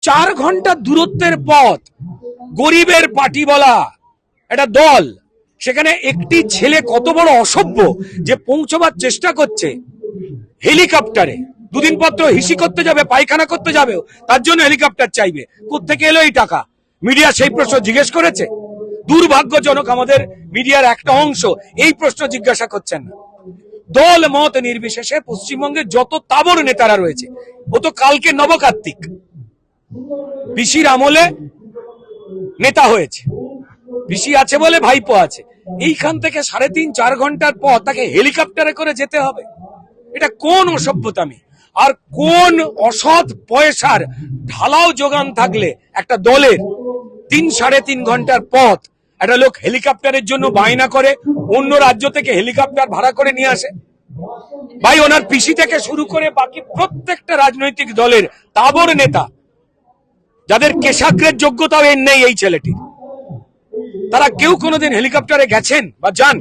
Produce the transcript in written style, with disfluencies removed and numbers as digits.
4 ঘন্টা দূরত্বের পথ, গরিবের পার্টি বলা একটা দল, সেখানে একটি ছেলে কত বড় অসভ্য যে পৌঁছবার চেষ্টা করছে হেলিকপ্টারে। দুদিন পর তো হিসি করতে যাবে, পায়খানা করতে যাবে, তার জন্য হেলিকপ্টার চাইবে। কোত্থেকে এলো এই টাকা? মিডিয়া সেই প্রশ্ন জিজ্ঞেস করেছে? দুর্ভাগ্যজনক, আমাদের মিডিয়ার একটা অংশ এই প্রশ্ন জিজ্ঞাসা করছেন না। দল মত নির্বিশেষে পশ্চিমবঙ্গের যত তাবর নেতারা রয়েছে, ও তো কালকে নবকার্তিক পিসির আমলে নেতা হয়েছে, পিসি আছে বলে ভাইপো আছে, এইখান থেকে 3.5-4 ঘন্টার পর তাকে হেলিকপ্টারে করে যেতে হবে? এটা কোন অসভ্যতামি আর কোন অসৎ পয়সার ঢালাও যোগান থাকলে একটা দলের 3-3.5 ঘন্টার পথ একটা লোক হেলিকপ্টারের জন্য বায়না করে অন্য রাজ্য থেকে হেলিকপ্টার ভাড়া করে নিয়ে আসে? ভাই, ওনার পিসি থেকে শুরু করে বাকি প্রত্যেকটা রাজনৈতিক দলের তাবর নেতা, যাদের কেশাগ্রের যোগ্যতাও এর নেই এই ছেলেটির, তারা কেউ কোনোদিন হেলিকপ্টারে গেছেন বা যান?